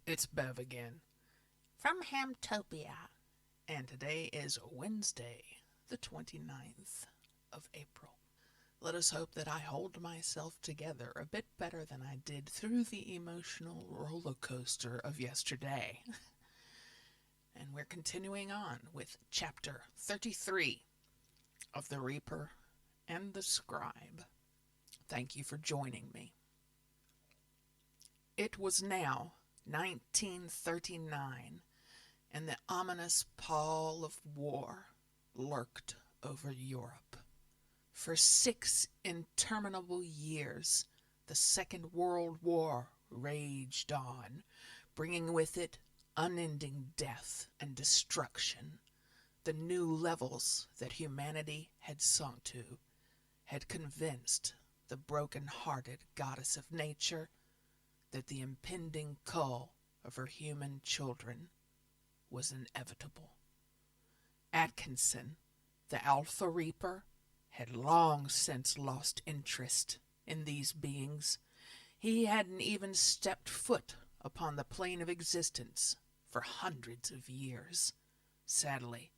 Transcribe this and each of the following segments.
It's Bev again, From Hamtopia. and today is Wednesday, the 29th of April. Let us hope that I hold myself together a bit better than I did through the emotional roller coaster of yesterday. And we're continuing on with chapter 33 of The Reaper and the Scribe. Thank you for joining me. It was now 1939, and the ominous pall of war lurked over Europe. For 6 interminable years, the Second World War raged on, bringing with it unending death and destruction. The new levels that humanity had sunk to had convinced the broken-hearted goddess of nature that the impending cull of her human children was inevitable. Atkinson, the Alpha Reaper, had long since lost interest in these beings. He hadn't even stepped foot upon the plane of existence for hundreds of years. Sadly,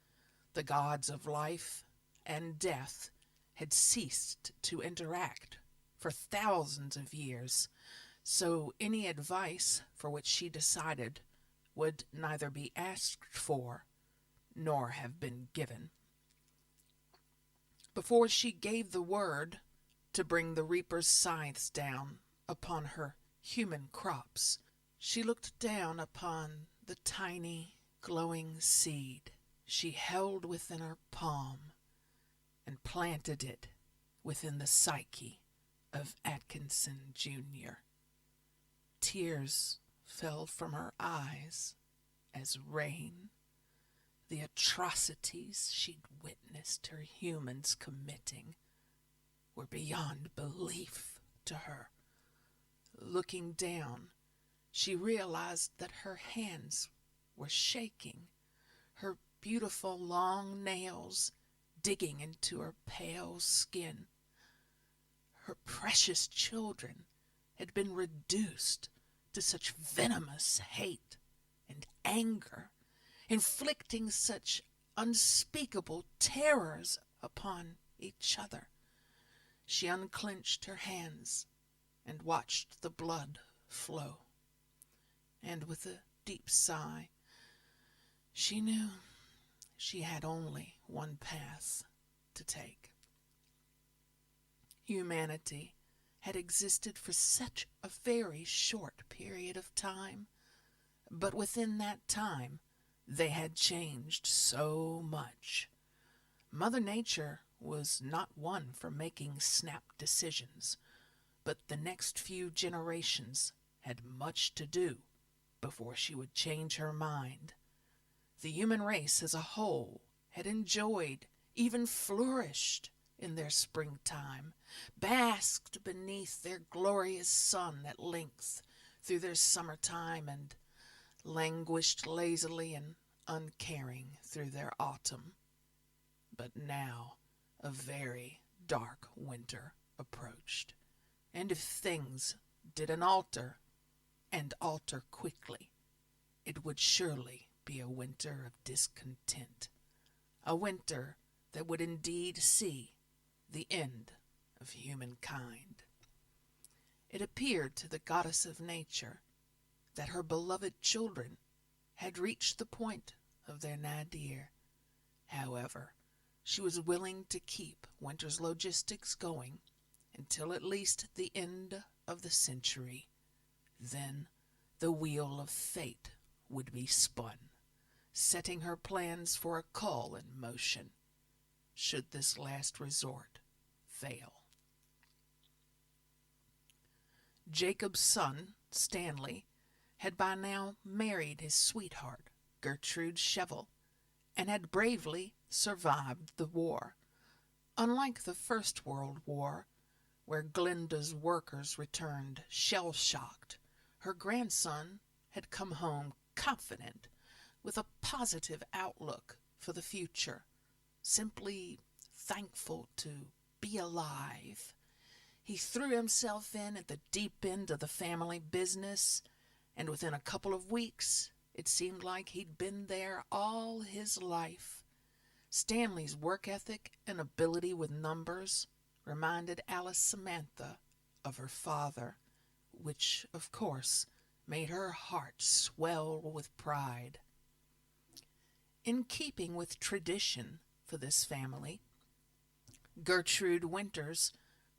the gods of life and death had ceased to interact for thousands of years, so any advice for which she decided would neither be asked for nor have been given. Before she gave the word to bring the reaper's scythes down upon her human crops, she looked down upon the tiny, glowing seed she held within her palm and planted it within the psyche of Atkinson Junior. Tears fell from her eyes as rain. The atrocities she'd witnessed her humans committing were beyond belief to her. Looking down, she realized that her hands were shaking, her beautiful long nails digging into her pale skin. Her precious children had been reduced to such venomous hate and anger, inflicting such unspeakable terrors upon each other. She unclenched her hands and watched the blood flow. And with a deep sigh, she knew she had only one path to take. Humanity had existed for such a very short period of time, but within that time they had changed so much. Mother Nature was not one for making snap decisions, but the next few generations had much to do before she would change her mind. The human race as a whole had enjoyed, even flourished in their springtime, basked beneath their glorious sun at length through their summertime, and languished lazily and uncaring through their autumn. But now a very dark winter approached, and if things didn't alter, and alter quickly, it would surely be a winter of discontent, a winter that would indeed see the end of humankind. It appeared to the goddess of nature that her beloved children had reached the point of their nadir. However, she was willing to keep winter's logistics going until at least the end of the century. Then the wheel of fate would be spun, setting her plans for a cull in motion, should this last resort fail. Jacob's son, Stanley, had by now married his sweetheart, Gertrude Shevel, and had bravely survived the war. Unlike the First World War, where Glenda's workers returned shell-shocked, her grandson had come home confident, with a positive outlook for the future, simply thankful to be alive. He threw himself in at the deep end of the family business, and within a couple of weeks, it seemed like he'd been there all his life. Stanley's work ethic and ability with numbers reminded Alice Samantha of her father, which, of course, made her heart swell with pride. In keeping with tradition for this family, Gertrude Winters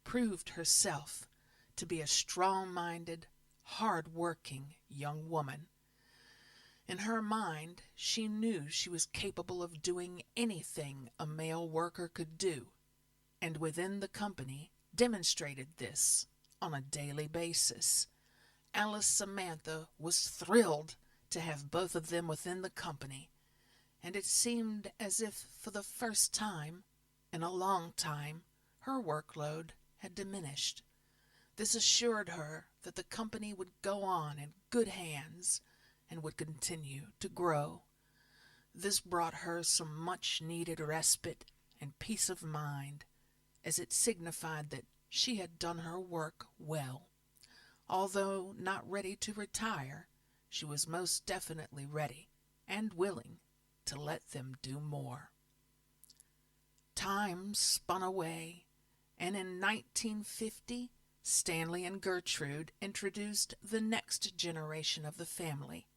proved herself to be a strong-minded, hard-working young woman. In her mind, she knew she was capable of doing anything a male worker could do, and within the company demonstrated this on a daily basis. Alice Samantha was thrilled to have both of them within the company, and it seemed as if for the first time in a long time her workload had diminished. This assured her that the company would go on in good hands and would continue to grow. This brought her some much-needed respite and peace of mind, as it signified that she had done her work well. Although not ready to retire, she was most definitely ready and willing to let them do more. Time spun away, and in 1950, Stanley and Gertrude introduced the next generation of the family,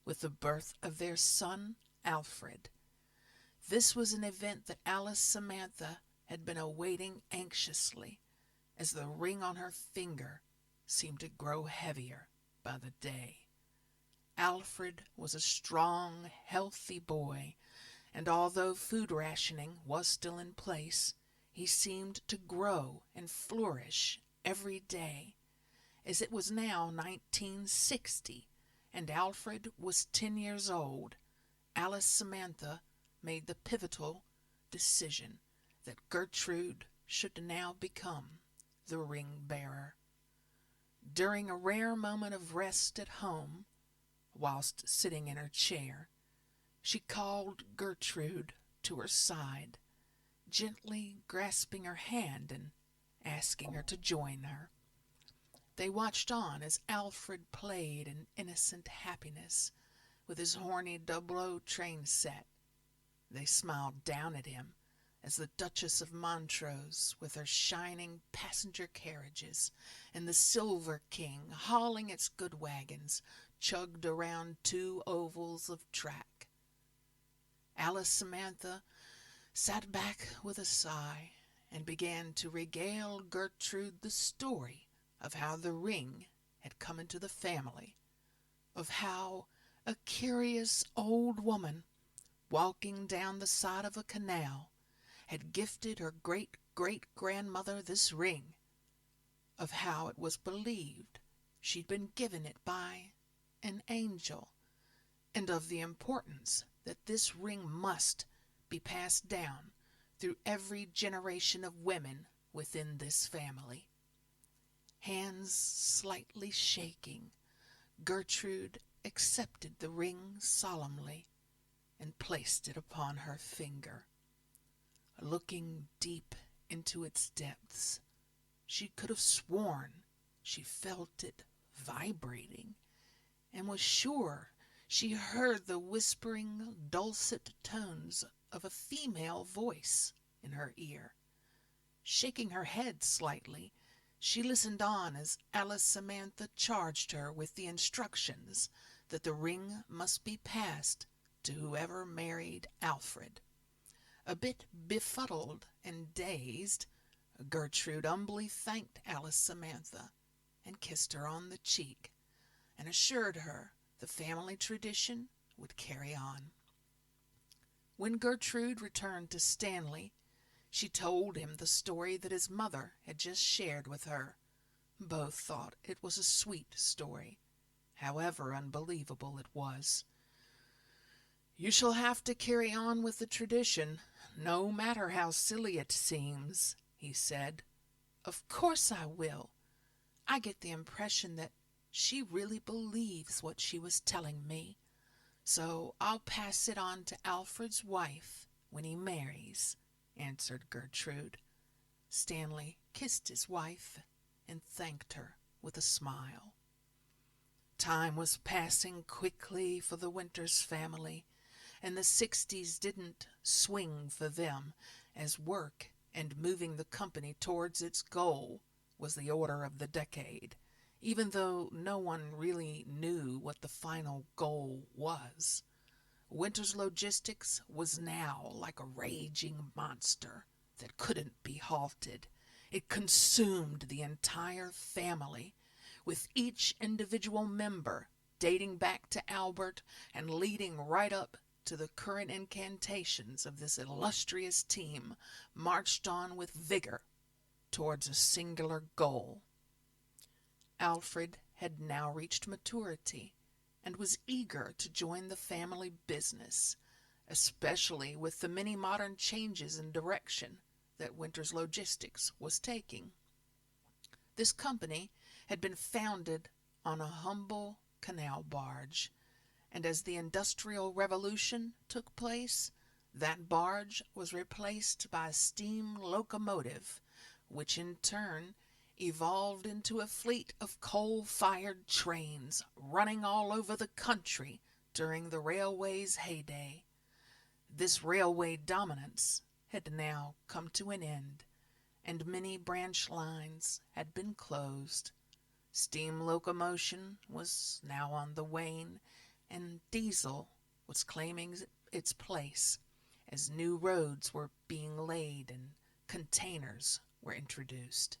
with the birth of their son, Alfred. This was an event that Alice Samantha had been awaiting anxiously, as the ring on her finger seemed to grow heavier by the day. Alfred was a strong, healthy boy, and although food rationing was still in place, he seemed to grow and flourish every day. As it was now 1960, and Alfred was 10 years old, Alice Samantha made the pivotal decision that Gertrude should now become the ring bearer. During a rare moment of rest at home, whilst sitting in her chair, she called Gertrude to her side, gently grasping her hand and asking her to join her. They watched on as Alfred played in innocent happiness with his horny double-O train set. They smiled down at him as the Duchess of Montrose, with her shining passenger carriages, and the Silver King, hauling its good wagons, chugged around 2 ovals of track. Alice Samantha sat back with a sigh and began to regale Gertrude the story of how the ring had come into the family, of how a curious old woman, walking down the side of a canal, had gifted her great-great-grandmother this ring, of how it was believed she'd been given it by an angel, and of the importance that this ring must be passed down through every generation of women within this family. Hands slightly shaking, Gertrude accepted the ring solemnly and placed it upon her finger. Looking deep into its depths, she could have sworn she felt it vibrating, and was sure she heard the whispering, dulcet tones of a female voice in her ear. Shaking her head slightly, she listened on as Alice Samantha charged her with the instructions that the ring must be passed to whoever married Alfred. A bit befuddled and dazed, Gertrude humbly thanked Alice Samantha and kissed her on the cheek, and assured her the family tradition would carry on. When Gertrude returned to Stanley, she told him the story that his mother had just shared with her. Both thought it was a sweet story, however unbelievable it was. "You shall have to carry on with the tradition, no matter how silly it seems," he said. "Of course I will. I get the impression that she really believes what she was telling me, so I'll pass it on to Alfred's wife when he marries," answered Gertrude. Stanley kissed his wife and thanked her with a smile. Time was passing quickly for the Winters family, and the 60s didn't swing for them, as work and moving the company towards its goal was the order of the decade, even though no one really knew what the final goal was. Winters Logistics was now like a raging monster that couldn't be halted. It consumed the entire family, with each individual member dating back to Albert and leading right up to the current incantations of this illustrious team marched on with vigor towards a singular goal. Alfred had now reached maturity and was eager to join the family business, especially with the many modern changes in direction that Winters Logistics was taking. This company had been founded on a humble canal barge, and as the Industrial Revolution took place, that barge was replaced by a steam locomotive, which in turn evolved into a fleet of coal-fired trains running all over the country during the railway's heyday. This railway dominance had now come to an end, and many branch lines had been closed. Steam locomotion was now on the wane, and diesel was claiming its place as new roads were being laid and containers were introduced.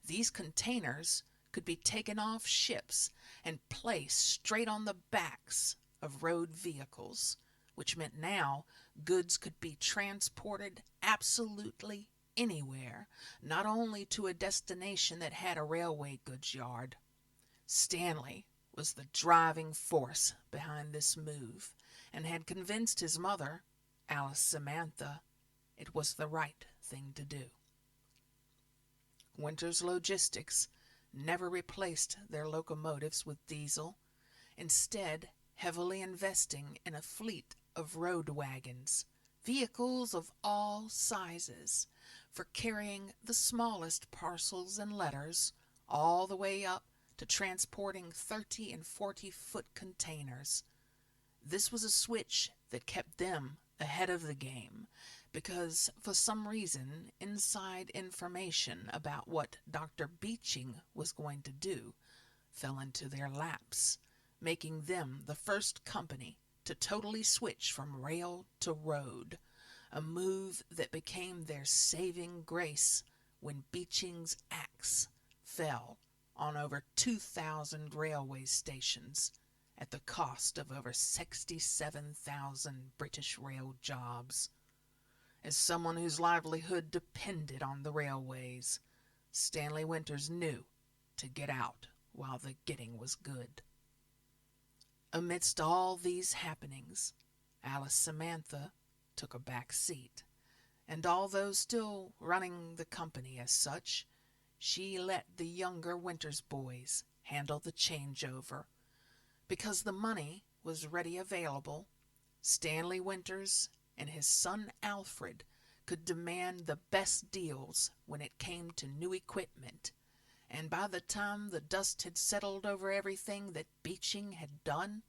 These containers could be taken off ships and placed straight on the backs of road vehicles, which meant now goods could be transported absolutely anywhere, not only to a destination that had a railway goods yard. Stanley was the driving force behind this move, and had convinced his mother, Alice Samantha, it was the right thing to do. Winters Logistics never replaced their locomotives with diesel, instead heavily investing in a fleet of road wagons, vehicles of all sizes, for carrying the smallest parcels and letters, all the way up to transporting 30 and 40-foot containers. This was a switch that kept them ahead of the game, because for some reason inside information about what Dr. Beeching was going to do fell into their laps, making them the first company to totally switch from rail to road, a move that became their saving grace when Beeching's axe fell on over 2,000 railway stations at the cost of over 67,000 British rail jobs. As someone whose livelihood depended on the railways, Stanley Winters knew to get out while the getting was good. Amidst all these happenings, Alice Samantha took a back seat, and although still running the company as such, she let the younger Winters boys handle the changeover. Because the money was ready available, Stanley Winters and his son Alfred could demand the best deals when it came to new equipment, and by the time the dust had settled over everything that Beeching had done,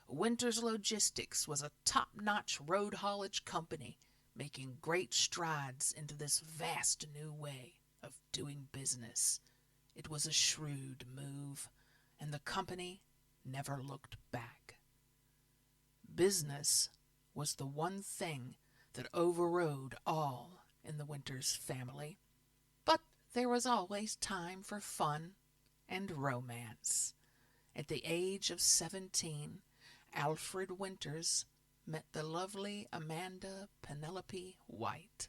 Winters Logistics was a top-notch road haulage company making great strides into this vast new way of doing business. It was a shrewd move, and the company never looked back. Business was the one thing that overrode all in the Winters family, but there was always time for fun and romance. At the age of 17, Alfred Winters met the lovely Amanda Penelope White.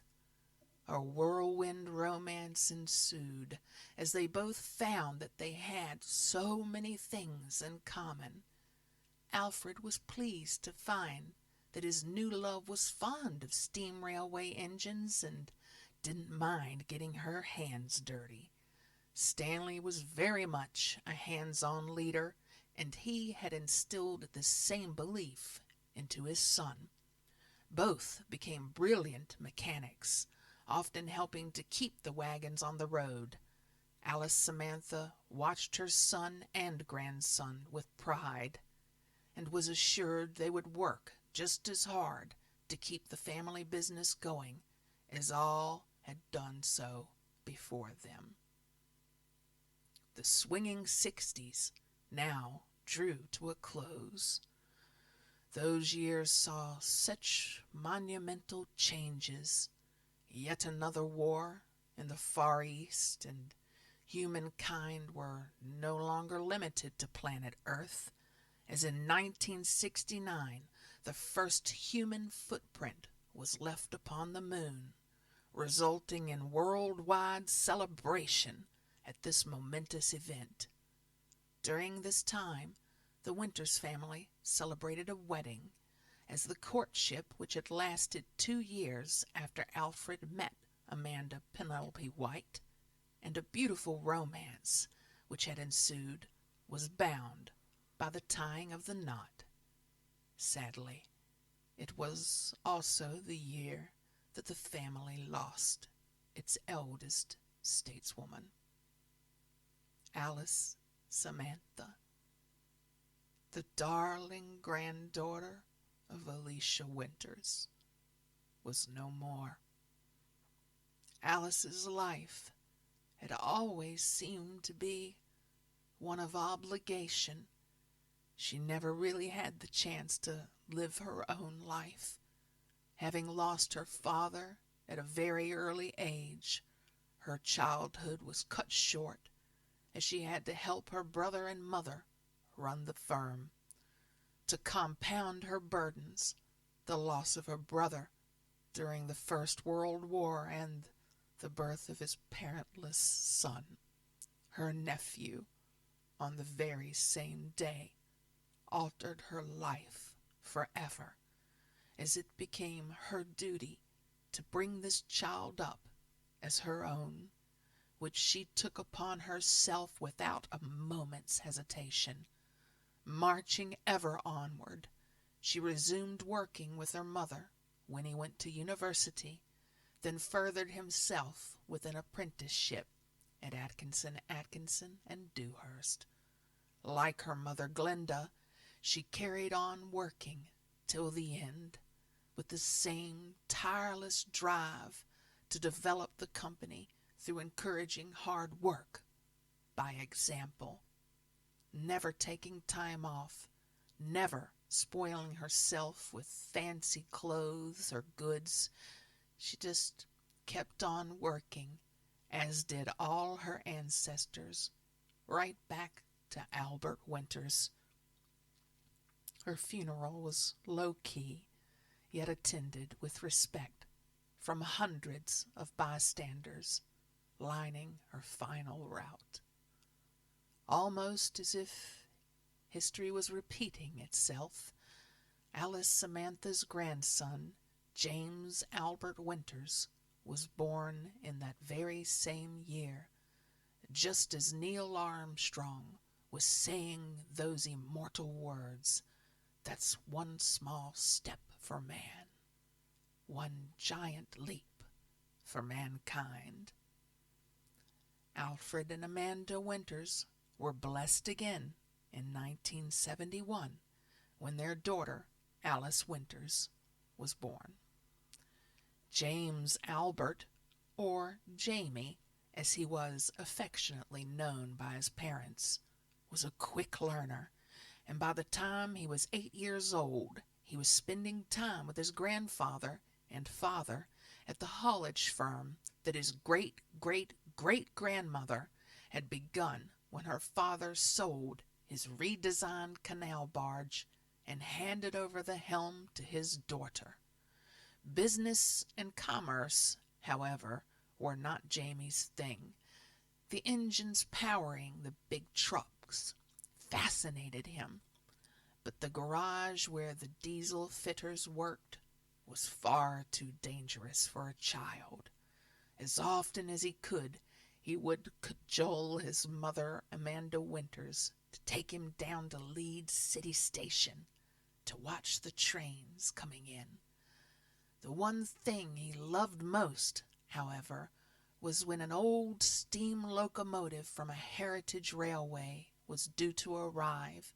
A whirlwind romance ensued, as they both found that they had so many things in common. Alfred was pleased to find that his new love was fond of steam railway engines and didn't mind getting her hands dirty. Stanley was very much a hands-on leader, and he had instilled the same belief into his son. Both became brilliant mechanics, often helping to keep the wagons on the road. Alice Samantha watched her son and grandson with pride and was assured they would work just as hard to keep the family business going as all had done so before them. The swinging 60s now drew to a close. Those years saw such monumental changes. Yet another war in the Far East, and humankind were no longer limited to planet Earth, as in 1969 the first human footprint was left upon the moon, resulting in worldwide celebration at this momentous event. During this time, the Winters family celebrated a wedding, as the courtship, which had lasted 2 years after Alfred met Amanda Penelope White, and a beautiful romance which had ensued, was bound by the tying of the knot. Sadly, it was also the year that the family lost its eldest stateswoman, Alice Samantha, the darling granddaughter of Alicia Winters, was no more. Alice's life had always seemed to be one of obligation. She never really had the chance to live her own life. Having lost her father at a very early age, her childhood was cut short, as she had to help her brother and mother run the firm. To compound her burdens, the loss of her brother during the First World War and the birth of his parentless son, her nephew, on the very same day, altered her life forever, as it became her duty to bring this child up as her own, which she took upon herself without a moment's hesitation. Marching ever onward, she resumed working with her mother when he went to university, then furthered himself with an apprenticeship at Atkinson and Dewhurst. Like her mother Glenda, she carried on working till the end, with the same tireless drive to develop the company through encouraging hard work by example, never taking time off, never spoiling herself with fancy clothes or goods. She just kept on working, as did all her ancestors, right back to Albert Winters. Her funeral was low-key, yet attended with respect from hundreds of bystanders lining her final route. Almost as if history was repeating itself, Alice Samantha's grandson, James Albert Winters, was born in that very same year, just as Neil Armstrong was saying those immortal words, "That's one small step for man, one giant leap for mankind." Alfred and Amanda Winters were blessed again in 1971 when their daughter, Alice Winters, was born. James Albert, or Jamie, as he was affectionately known by his parents, was a quick learner, and by the time he was 8 years old, he was spending time with his grandfather and father at the haulage firm that his great-great-great-grandmother had begun when her father sold his redesigned canal barge and handed over the helm to his daughter. Business and commerce, however, were not Jamie's thing. The engines powering the big trucks fascinated him, but the garage where the diesel fitters worked was far too dangerous for a child. As often as he could, he would cajole his mother, Amanda Winters, to take him down to Leeds City Station to watch the trains coming in. The one thing he loved most, however, was when an old steam locomotive from a heritage railway was due to arrive,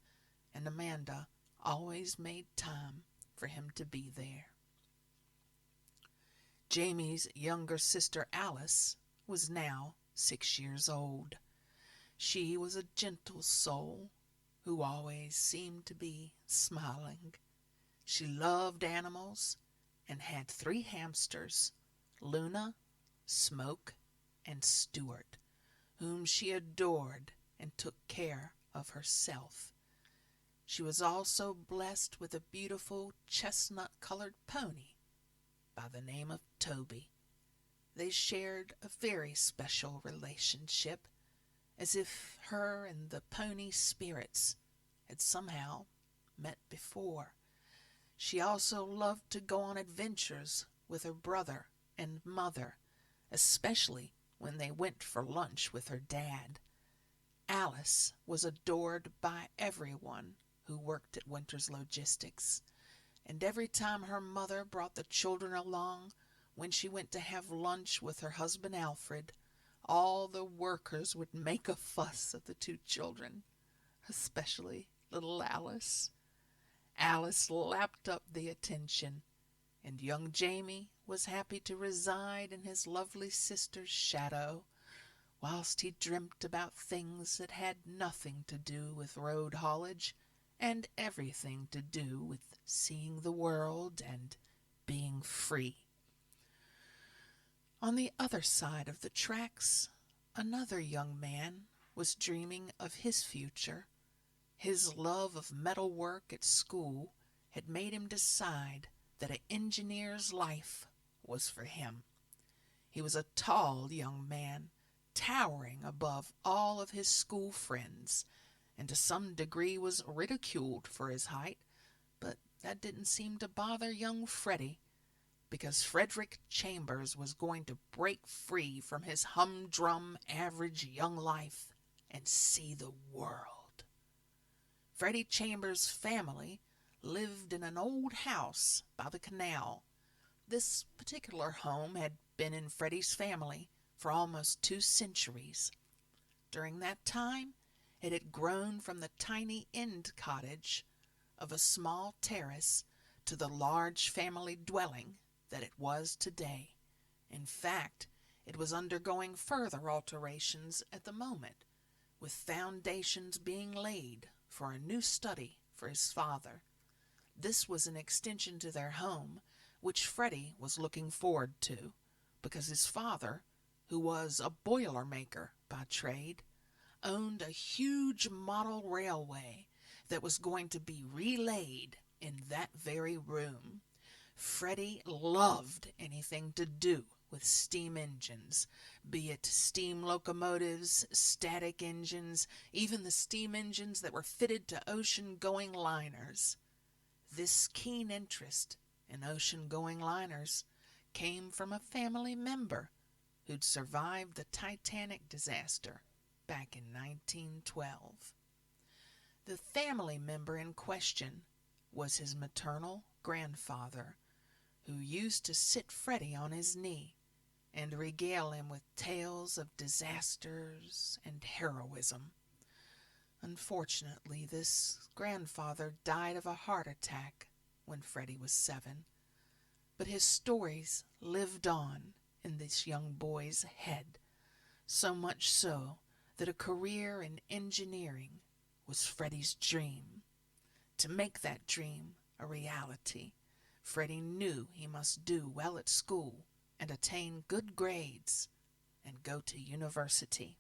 and Amanda always made time for him to be there. Jamie's younger sister Alice was now 6 years old. She was a gentle soul who always seemed to be smiling. She loved animals and had 3 hamsters, Luna, Smoke, and Stuart, whom she adored and took care of herself. She was also blessed with a beautiful chestnut-colored pony by the name of Toby. They shared a very special relationship, as if her and the pony spirits had somehow met before. She also loved to go on adventures with her brother and mother, especially when they went for lunch with her dad. Alice was adored by everyone who worked at Winters Logistics, and every time her mother brought the children along when she went to have lunch with her husband Alfred, all the workers would make a fuss at the 2 children, especially little Alice. Alice lapped up the attention, and young Jamie was happy to reside in his lovely sister's shadow, whilst he dreamt about things that had nothing to do with road haulage and everything to do with seeing the world and being free. On the other side of the tracks, another young man was dreaming of his future. His love of metal work at school had made him decide that an engineer's life was for him. He was a tall young man, towering above all of his school friends, and to some degree was ridiculed for his height, but that didn't seem to bother young Freddie, because Frederick Chambers was going to break free from his humdrum average young life and see the world. Freddie Chambers' family lived in an old house by the canal. This particular home had been in Freddie's family for almost 2 centuries. During that time, it had grown from the tiny end cottage of a small terrace to the large family dwelling that it was today. In fact, it was undergoing further alterations at the moment, with foundations being laid for a new study for his father. This was an extension to their home, which Freddie was looking forward to, because his father, who was a boilermaker by trade, owned a huge model railway that was going to be relaid in that very room. Freddie loved anything to do with steam engines, be it steam locomotives, static engines, even the steam engines that were fitted to ocean-going liners. This keen interest in ocean-going liners came from a family member who'd survived the Titanic disaster back in 1912. The family member in question was his maternal grandfather, who used to sit Freddie on his knee and regale him with tales of disasters and heroism. Unfortunately, this grandfather died of a heart attack when Freddie was 7, but his stories lived on in this young boy's head, so much so that a career in engineering was Freddie's dream. To make that dream a reality, Freddie knew he must do well at school and attain good grades and go to university.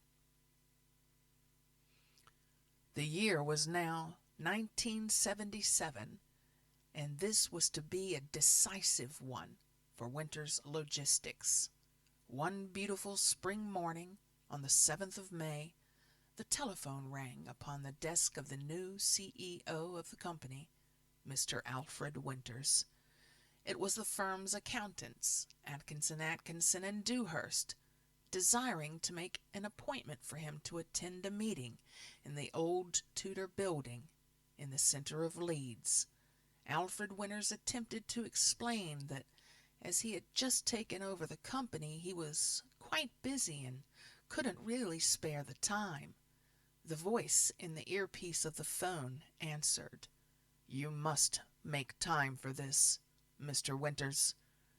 The year was now 1977, and this was to be a decisive one for Winters Logistics. One beautiful spring morning on the 7th of May, the telephone rang upon the desk of the new CEO of the company, Mr. Alfred Winters. It was the firm's accountants, Atkinson and Dewhurst, desiring to make an appointment for him to attend a meeting in the old Tudor building in the center of Leeds. Alfred Winters attempted to explain that as he had just taken over the company, he was quite busy and couldn't really spare the time. The voice in the earpiece of the phone answered, "You must make time for this, Mr. Winters,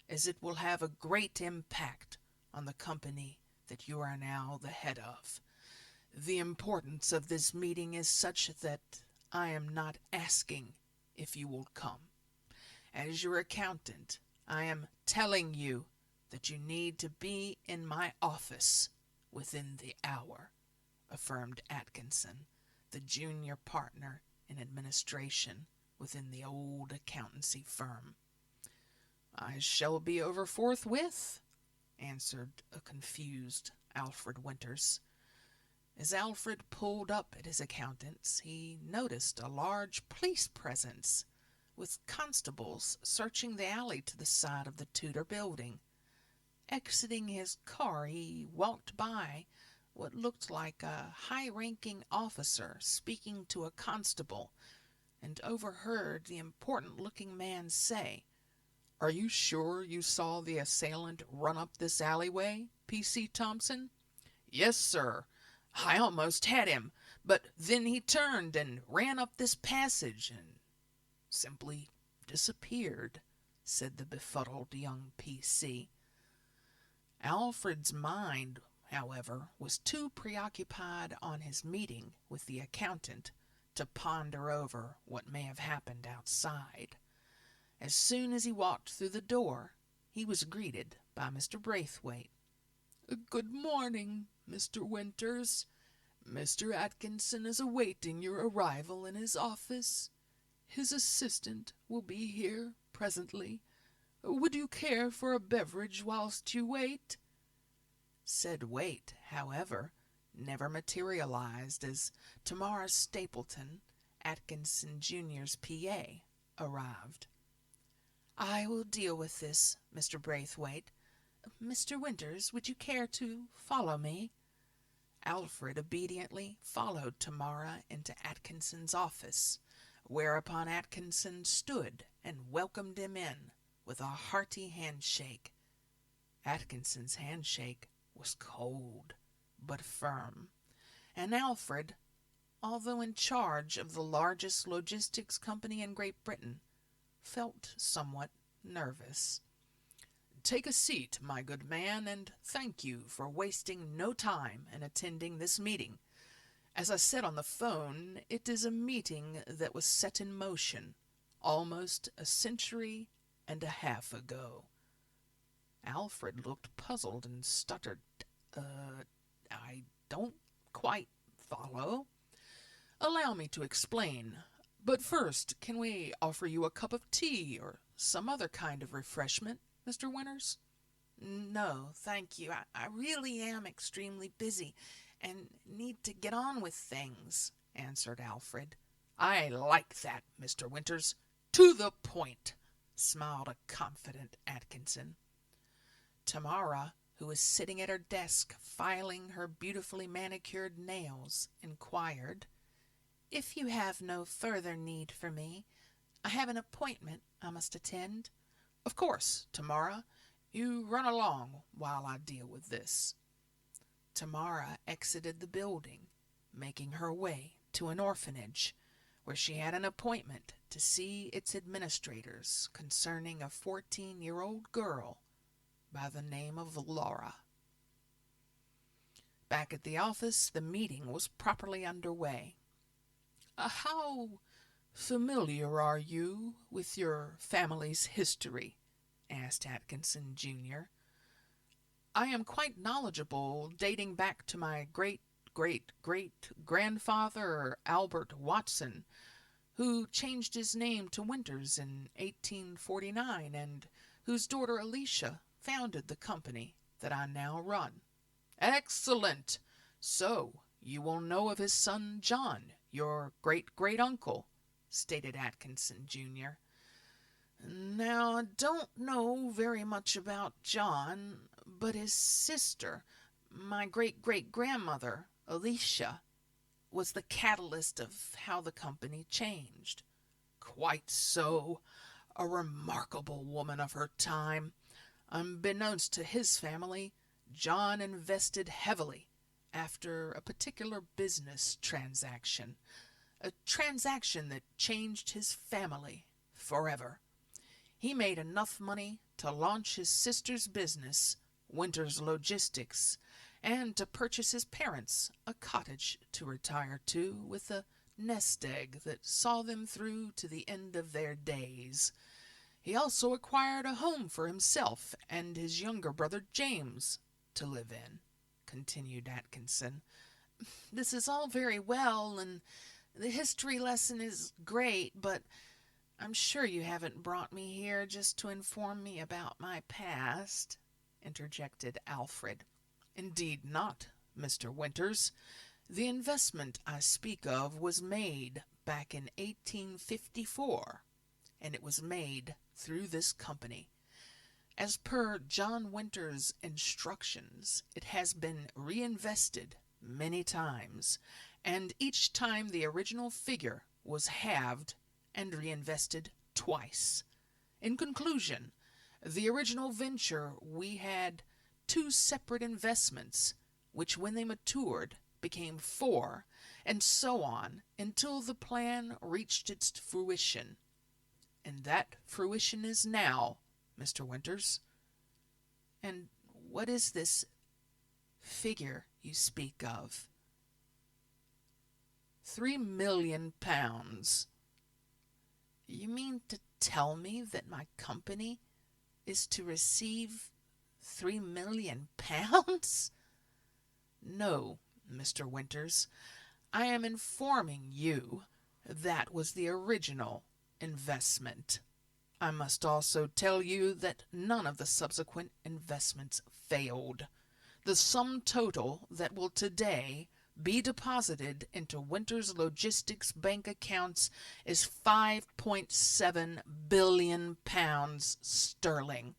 as it will have a great impact on the company that you are now the head of. The importance of this meeting is such that I am not asking if you will come. As your accountant, I am telling you that you need to be in my office within the hour," affirmed Atkinson, the junior partner in administration within the old accountancy firm. "I shall be over forthwith," answered a confused Alfred Winters. As Alfred pulled up at his accountant's, he noticed a large police presence, with constables searching the alley to the side of the Tudor building. Exiting his car, he walked by what looked like a high-ranking officer speaking to a constable, and overheard the important-looking man say, "Are you sure you saw the assailant run up this alleyway, P.C. Thompson?" "Yes, sir. I almost had him, but then he turned and ran up this passage and simply disappeared," said the befuddled young P.C. Alfred's mind, however, was too preoccupied on his meeting with the accountant to ponder over what may have happened outside. As soon as he walked through the door, he was greeted by Mr. Braithwaite. "Good morning, Mr. Winters. Mr. Atkinson is awaiting your arrival in his office. His assistant will be here presently. Would you care for a beverage whilst you wait?" Said wait, however, never materialized as Tamara Stapleton, Atkinson Junior's PA, arrived. "I will deal with this, Mr. Braithwaite. Mr. Winters, would you care to follow me?" Alfred obediently followed Tamara into Atkinson's office, whereupon Atkinson stood and welcomed him in with a hearty handshake. Atkinson's handshake was cold but firm, and Alfred, although in charge of the largest logistics company in Great Britain, felt somewhat nervous. "Take a seat, my good man, and thank you for wasting no time in attending this meeting. As I said on the phone, it is a meeting that was set in motion almost a century and a half ago." Alfred looked puzzled and stuttered, I don't quite follow." "Allow me to explain. But first, can we offer you a cup of tea or some other kind of refreshment, Mr. Winters?" "No, thank you. I really am extremely busy and need to get on with things," answered Alfred. "I like that, Mr. Winters. To the point," smiled a confident Atkinson. Tamara, who was sitting at her desk filing her beautifully manicured nails, inquired, "If you have no further need for me, I have an appointment I must attend." "Of course, Tamara. You run along while I deal with this." Tamara exited the building, making her way to an orphanage, where she had an appointment to see its administrators concerning a 14-year-old girl by the name of Laura. Back at the office, the meeting was properly underway. "How familiar are you with your family's history?" asked Atkinson Junior. "I am quite knowledgeable, dating back to my great-great-great-grandfather, Albert Watson, who changed his name to Winters in 1849, and whose daughter Alicia founded the company that I now run." "Excellent! So you will know of his son John, your great-great-uncle," stated Atkinson Junior. "Now, I don't know very much about John, but his sister, my great-great-grandmother, Alicia, was the catalyst of how the company changed." "Quite so. A remarkable woman of her time. Unbeknownst to his family, John invested heavily after a particular business transaction, a transaction that changed his family forever. He made enough money to launch his sister's business, Winter's Logistics, and to purchase his parents a cottage to retire to with a nest egg that saw them through to the end of their days. He also acquired a home for himself and his younger brother James to live in, continued Atkinson. This is all very well, and the history lesson is great, but I'm sure you haven't brought me here just to inform me about my past, interjected Alfred. Indeed not, Mr. Winters. The investment I speak of was made back in 1854, and it was made through this company. As per John Winters' instructions, it has been reinvested many times, and each time the original figure was halved and reinvested twice. In conclusion, the original venture we had 2 separate investments, which when they matured became 4, and so on until the plan reached its fruition. And that fruition is now, Mr. Winters. And what is this figure you speak of? 3 million pounds. You mean to tell me that my company is to receive 3 million pounds? No, Mr. Winters. I am informing you that was the original investment. I must also tell you that none of the subsequent investments failed. The sum total that will today be deposited into Winters Logistics bank accounts is 5.7 billion pounds sterling.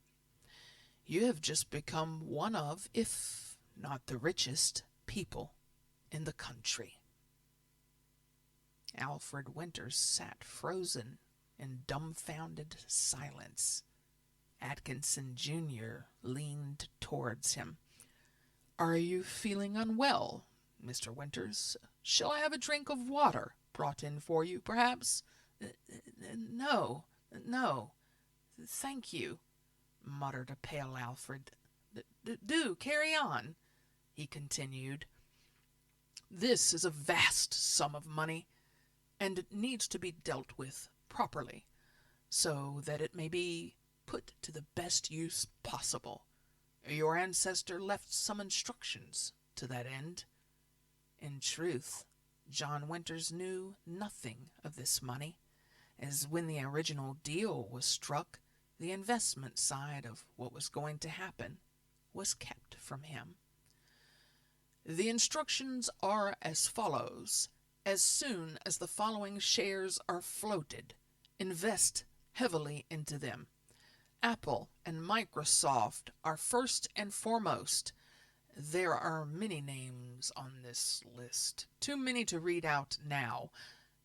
You have just become one of, if not the richest, people in the country. Alfred Winters sat frozen in dumbfounded silence. Atkinson Junior leaned towards him. Are you feeling unwell, Mr. Winters? Shall I have a drink of water brought in for you, perhaps? No, thank you, muttered a pale Alfred. Do carry on, he continued. This is a vast sum of money, and it needs to be dealt with properly, so that it may be put to the best use possible. Your ancestor left some instructions to that end. In truth, John Winters knew nothing of this money, as when the original deal was struck, the investment side of what was going to happen was kept from him. The instructions are as follows. As soon as the following shares are floated, invest heavily into them. Apple and Microsoft are first and foremost. There are many names on this list, too many to read out now.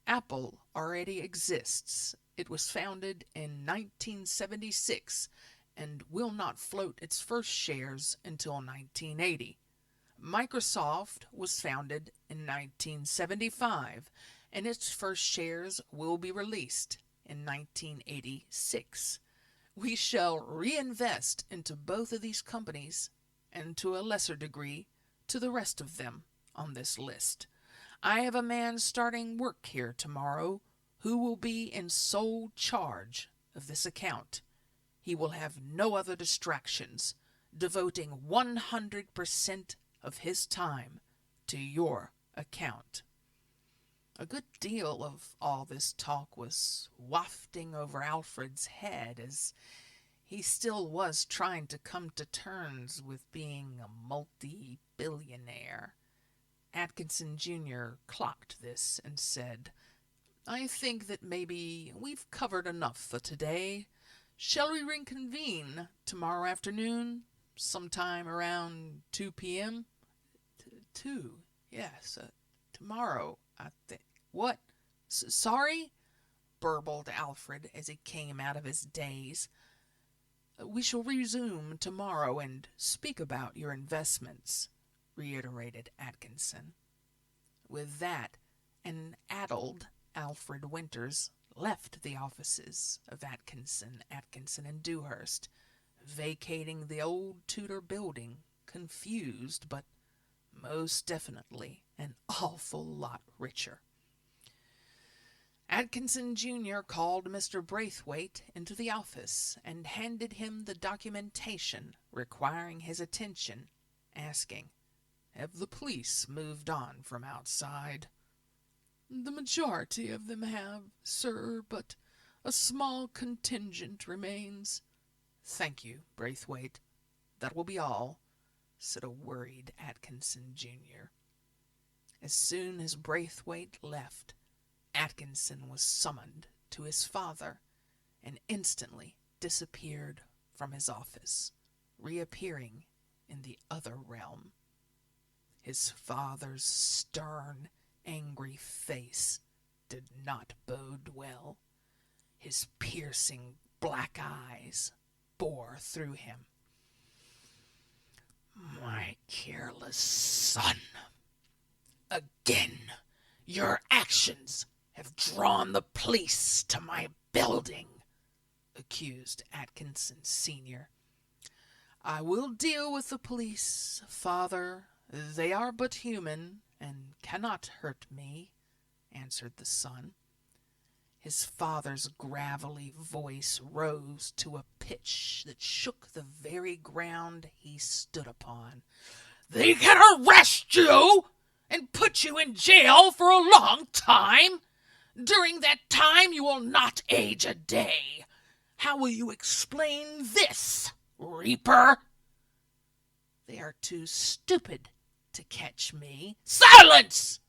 Apple already exists. It was founded in 1976 and will not float its first shares until 1980. Microsoft was founded in 1975, and its first shares will be released in 1986. We shall reinvest into both of these companies, and to a lesser degree to the rest of them on this list. I have a man starting work here tomorrow who will be in sole charge of this account. He will have no other distractions, devoting 100% of his time to your account. A good deal of all this talk was wafting over Alfred's head as he still was trying to come to terms with being a multi-billionaire. Atkinson Junior clocked this and said, I think that maybe we've covered enough for today. Shall we reconvene tomorrow afternoon, sometime around 2 p.m.? 2, yes, tomorrow, I think. What? Sorry? Burbled Alfred as he came out of his daze. We shall resume tomorrow and speak about your investments, reiterated Atkinson. With that, an addled Alfred Winters left the offices of Atkinson, and Dewhurst, vacating the old Tudor building, confused but most definitely an awful lot richer. Atkinson Junior called Mr. Braithwaite into the office and handed him the documentation requiring his attention, asking, "Have the police moved on from outside?" "The majority of them have, sir, but a small contingent remains." "Thank you, Braithwaite. That will be all," said a worried Atkinson Junior. As soon as Braithwaite left, Atkinson was summoned to his father and instantly disappeared from his office, reappearing in the other realm. His father's stern, angry face did not bode well. His piercing black eyes bore through him. "My careless son, again your actions have drawn the police to my building," accused Atkinson Senior. "I will deal with the police, father. They are but human and cannot hurt me," answered the son. His father's gravelly voice rose to a pitch that shook the very ground he stood upon. "They can arrest you and put you in jail for a long time. During that time you will not age a day. How will you explain this, Reaper?" "They are too stupid to catch me." "Silence!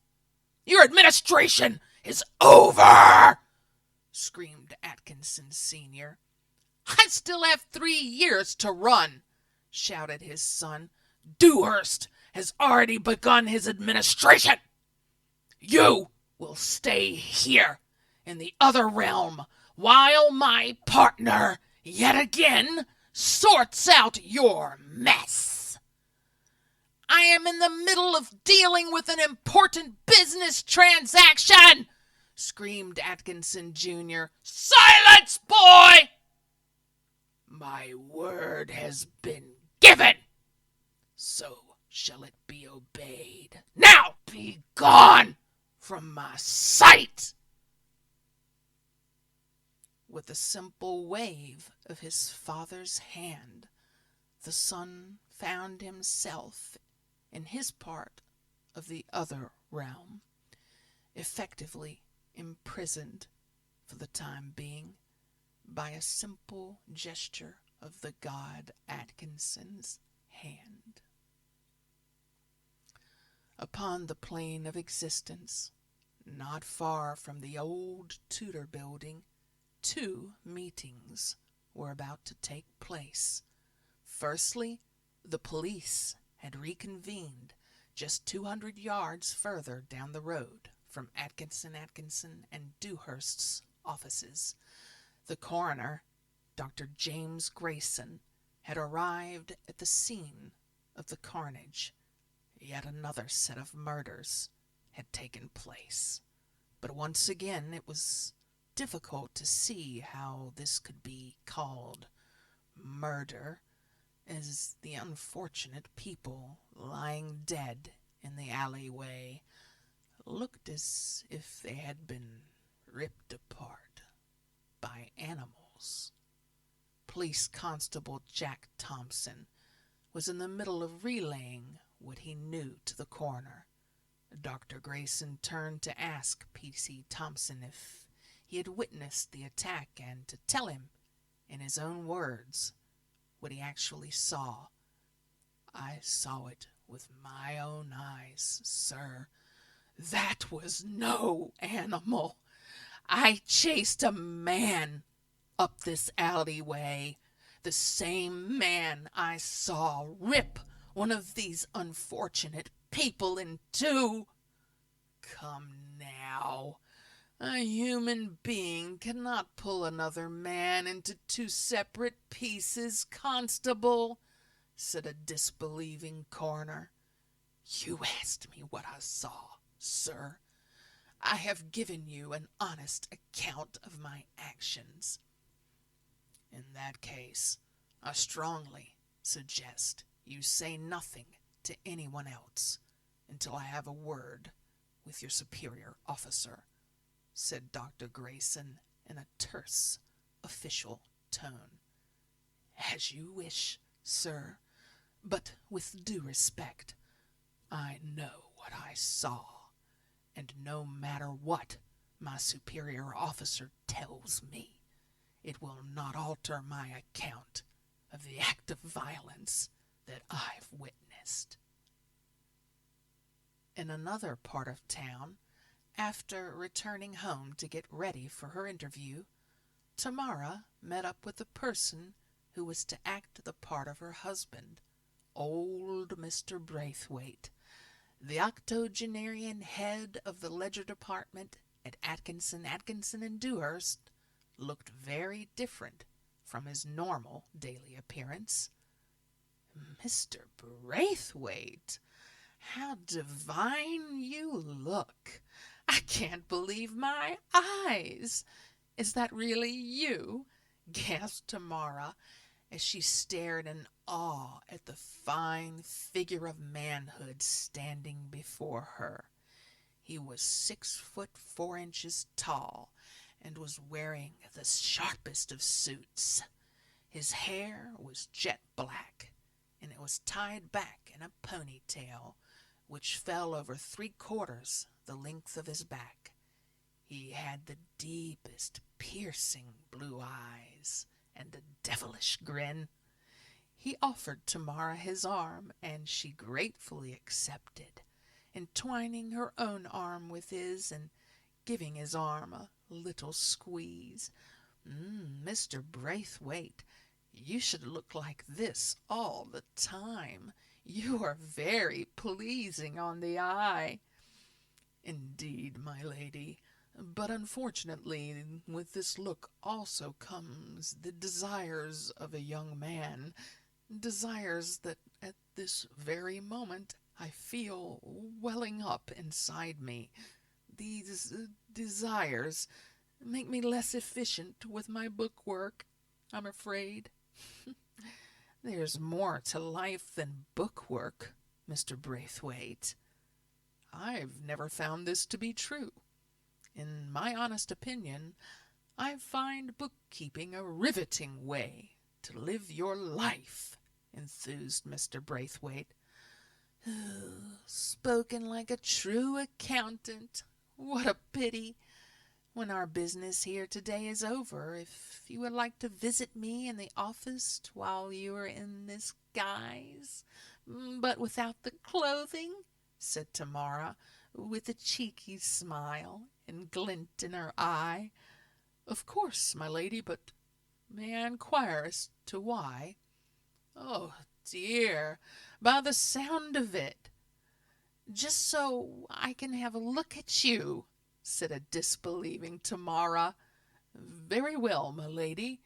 Your administration is over!" screamed Atkinson Senior. "I still have 3 years to run," shouted his son. "Dewhurst has already begun his administration. You will stay here in the other realm while my partner yet again sorts out your mess." "I am in the middle of dealing with an important business transaction," screamed Atkinson Junior. "Silence, boy! My word has been given, so shall it be obeyed. Now be gone from my sight!" With a simple wave of his father's hand, the son found himself in his part of the other realm, effectively imprisoned for the time being by a simple gesture of the god Atkinson's hand. Upon the plane of existence, not far from the old Tudor building, 2 meetings were about to take place. Firstly, the police had reconvened just 200 yards further down the road from Atkinson and Dewhurst's offices. The coroner, Dr. James Grayson, had arrived at the scene of the carnage. Yet another set of murders had taken place. But once again it was difficult to see how this could be called murder, as the unfortunate people lying dead in the alleyway looked as if they had been ripped apart by animals. Police Constable Jack Thompson was in the middle of relaying what he knew to the coroner. Dr. Grayson turned to ask P.C. Thompson if he had witnessed the attack and to tell him, in his own words, what he actually saw. "I saw it with my own eyes, sir. That was no animal. I chased a man up this alleyway, the same man I saw rip one of these unfortunate people in two. Come now, A human being cannot pull another man into two separate pieces, Constable, said a disbelieving coroner. You asked me what I saw, sir. I have given you an honest account of my actions. In that case, I strongly suggest you say nothing to anyone else until I have a word with your superior officer, said Dr. Grayson in a terse, official tone. As you wish, sir, but with due respect, I know what I saw, and no matter what my superior officer tells me, it will not alter my account of the act of violence that I've witnessed. In another part of town, after returning home to get ready for her interview, Tamara met up with the person who was to act the part of her husband, old Mr. Braithwaite, the octogenarian head of the ledger department at Atkinson and Dewhurst. Looked very different from his normal daily appearance. Mr. Braithwaite, how divine you look! I can't believe my eyes! Is that really you? Gasped Tamara as she stared in awe at the fine figure of manhood standing before her. He was 6 foot 4 inches tall and was wearing the sharpest of suits. His hair was jet black, and it was tied back in a ponytail, which fell over 3/4 the length of his back. He had the deepest, piercing blue eyes and a devilish grin. He offered Tamara his arm, and she gratefully accepted, entwining her own arm with his and giving his arm a little squeeze. Mr. Braithwaite, you should look like this all the time. You are very pleasing on the eye. Indeed, my lady, but unfortunately with this look also comes the desires of a young man, desires that at this very moment I feel welling up inside me. These desires make me less efficient with my book work, I'm afraid. There's more to life than book work, Mr. Braithwaite. I've never found this to be true. In my honest opinion, I find bookkeeping a riveting way to live your life, enthused Mr. Braithwaite. Spoken like a true accountant. What a pity. When our business here today is over, if you would like to visit me in the office while you are in this guise, but without the clothing, said Tamara, with a cheeky smile and glint in her eye. Of course, my lady, but may I inquire as to why? Oh, dear, by the sound of it. Just so I can have a look at you, said a disbelieving Tamara. Very well, my lady.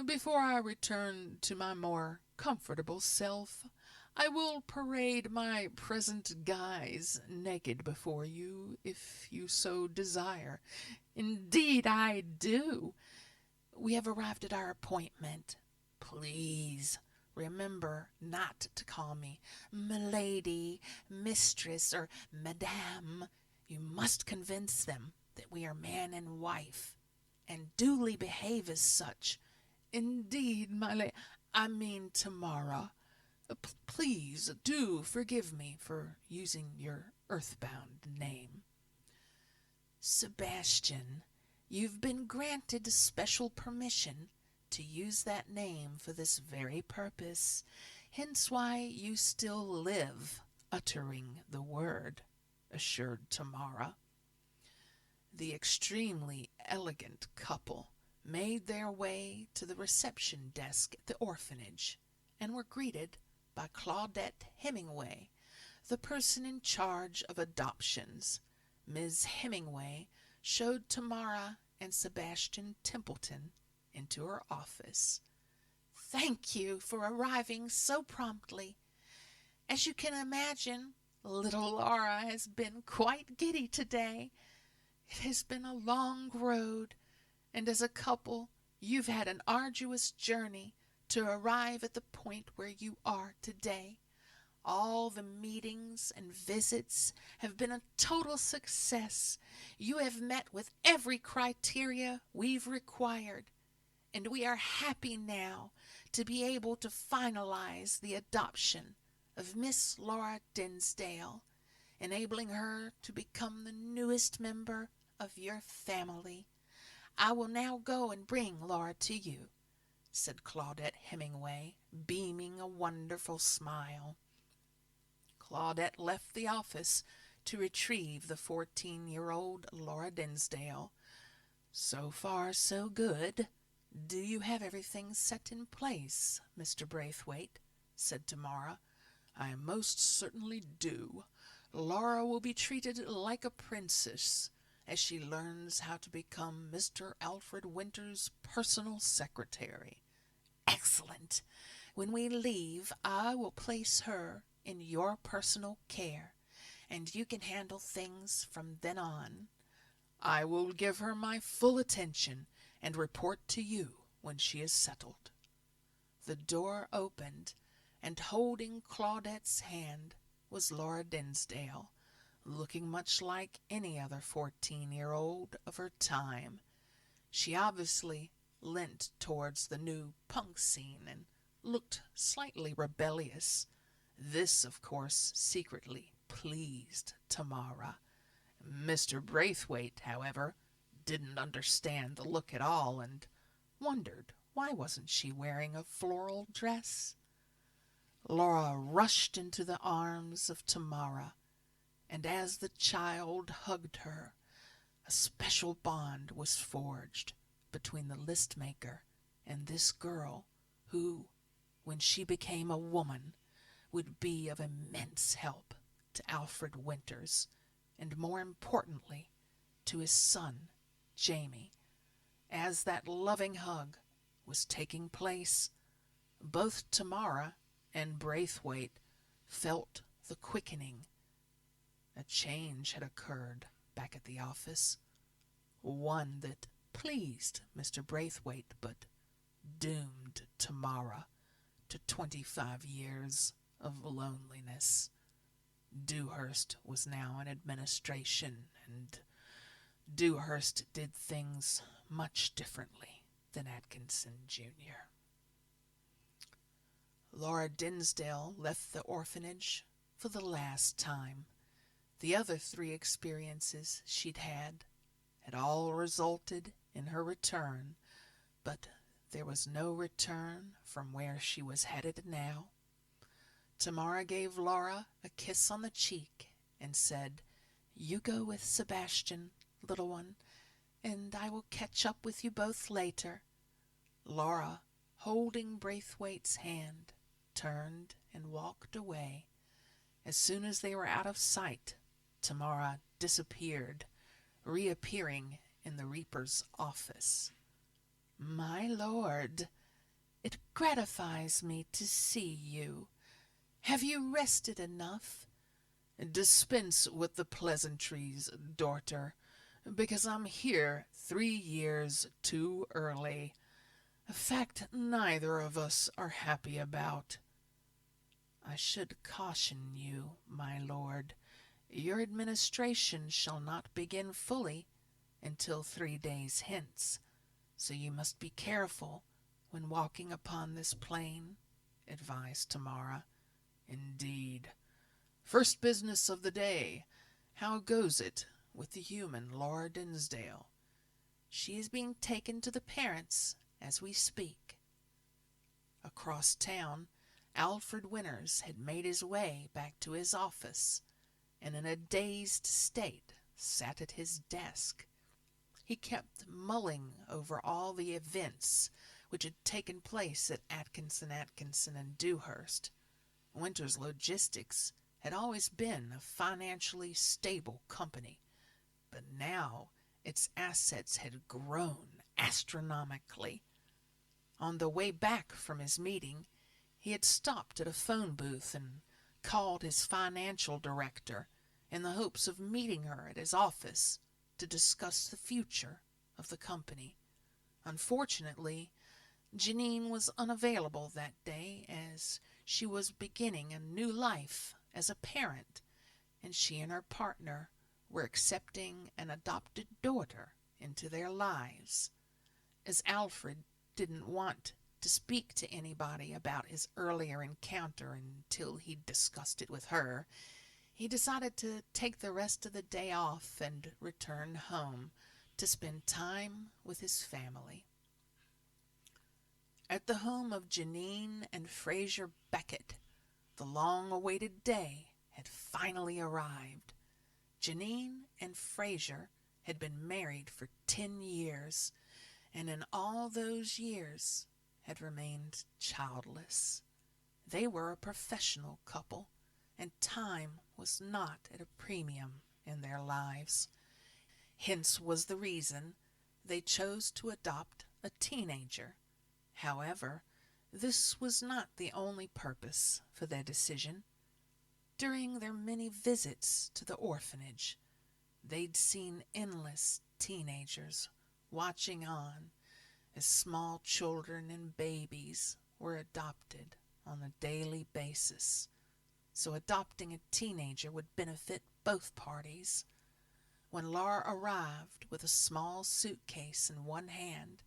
Before I return to my more comfortable self, I will parade my present guise naked before you, if you so desire. Indeed, I do. We have arrived at our appointment. Please remember not to call me milady, mistress, or madame. You must convince them that we are man and wife, and duly behave as such. Indeed, I mean Tamara. Please do forgive me for using your earthbound name. Sebastian, you've been granted special permission to use that name for this very purpose, hence why you still live uttering the word, assured Tamara. The extremely elegant couple made their way to the reception desk at the orphanage and were greeted by Claudette Hemingway, the person in charge of adoptions. Ms. Hemingway showed Tamara and Sebastian Templeton into her office. Thank you for arriving so promptly. As you can imagine, little Laura has been quite giddy today. It has been a long road, and as a couple, you've had an arduous journey to arrive at the point where you are today. All the meetings and visits have been a total success. You have met with every criteria we've required, and we are happy now to be able to finalize the adoption of Miss Laura Dinsdale, enabling her to become the newest member of your family. I will now go and bring Laura to you," said Claudette Hemingway, beaming a wonderful smile. Claudette left the office to retrieve the 14-year-old Laura Dinsdale. "So far, so good. Do you have everything set in place, Mr. Braithwaite?" said Tamara. "I most certainly do. Laura will be treated like a princess as she learns how to become Mr. Alfred Winter's personal secretary." "Excellent. When we leave, I will place her in your personal care, and you can handle things from then on." "I will give her my full attention and report to you when she is settled." The door opened, and holding Claudette's hand was Laura Dinsdale, looking much like any other 14-year-old of her time. She obviously leant towards the new punk scene and looked slightly rebellious. This, of course, secretly pleased Tamara. Mr. Braithwaite, however, didn't understand the look at all and wondered why wasn't she wearing a floral dress. Laura rushed into the arms of Tamara, and as the child hugged her, a special bond was forged between the list-maker and this girl who, when she became a woman, would be of immense help to Alfred Winters, and more importantly, to his son, Jamie. As that loving hug was taking place, both Tamara and Braithwaite felt the quickening. A change had occurred back at the office, one that pleased Mr. Braithwaite but doomed Tamara to 25 years of loneliness. Dewhurst was now in administration, and Dewhurst did things much differently than Atkinson Junior. Laura Dinsdale left the orphanage for the last time. The other 3 experiences she'd had all resulted in her return, but there was no return from where she was headed now. Tamara gave Laura a kiss on the cheek and said, "You go with Sebastian, little one, and I will catch up with you both later." Laura, holding Braithwaite's hand, turned and walked away. As soon as they were out of sight, Tamara disappeared, reappearing in the Reaper's office. "My lord, it gratifies me to see you. Have you rested enough?" "Dispense with the pleasantries, daughter, because I'm here 3 years too early. A fact neither of us are happy about." "I should caution you, my lord. Your administration shall not begin fully until 3 days hence, so you must be careful when walking upon this plain," advised Tamara. "Indeed. First business of the day. How goes it with the human Laura Dinsdale?" "She is being taken to the parents as we speak." Across town, Alfred Winters had made his way back to his office, and in a dazed state sat at his desk. He kept mulling over all the events which had taken place at Atkinson and Dewhurst. Winters Logistics had always been a financially stable company, but now its assets had grown astronomically. On the way back from his meeting, he had stopped at a phone booth and called his financial director in the hopes of meeting her at his office to discuss the future of the company. Unfortunately, Janine was unavailable that day as she was beginning a new life as a parent, and she and her partner were accepting an adopted daughter into their lives. As Alfred didn't want to speak to anybody about his earlier encounter until he'd discussed it with her, he decided to take the rest of the day off and return home to spend time with his family. At the home of Janine and Fraser Beckett, the long-awaited day had finally arrived. Janine and Fraser had been married for 10 years, and in all those years had remained childless. They were a professional couple, and time was not at a premium in their lives. Hence was the reason they chose to adopt a teenager. However, this was not the only purpose for their decision. During their many visits to the orphanage, they'd seen endless teenagers watching on as small children and babies were adopted on a daily basis. So adopting a teenager would benefit both parties. When Laura arrived with a small suitcase in one hand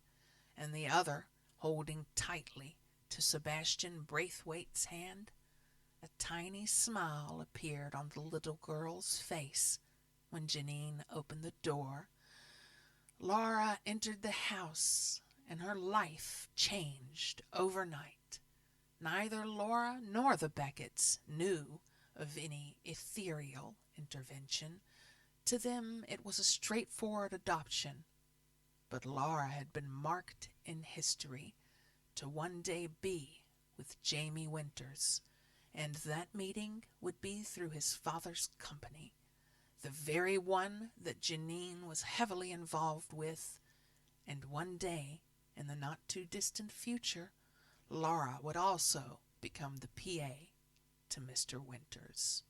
and the other holding tightly to Sebastian Braithwaite's hand, a tiny smile appeared on the little girl's face when Janine opened the door. Laura entered the house, and her life changed overnight. Neither Laura nor the Becketts knew of any ethereal intervention. To them it was a straightforward adoption. But Laura had been marked in history to one day be with Jamie Winters, and that meeting would be through his father's company, the very one that Janine was heavily involved with, and one day, in the not-too-distant future, Laura would also become the PA to Mr. Winters.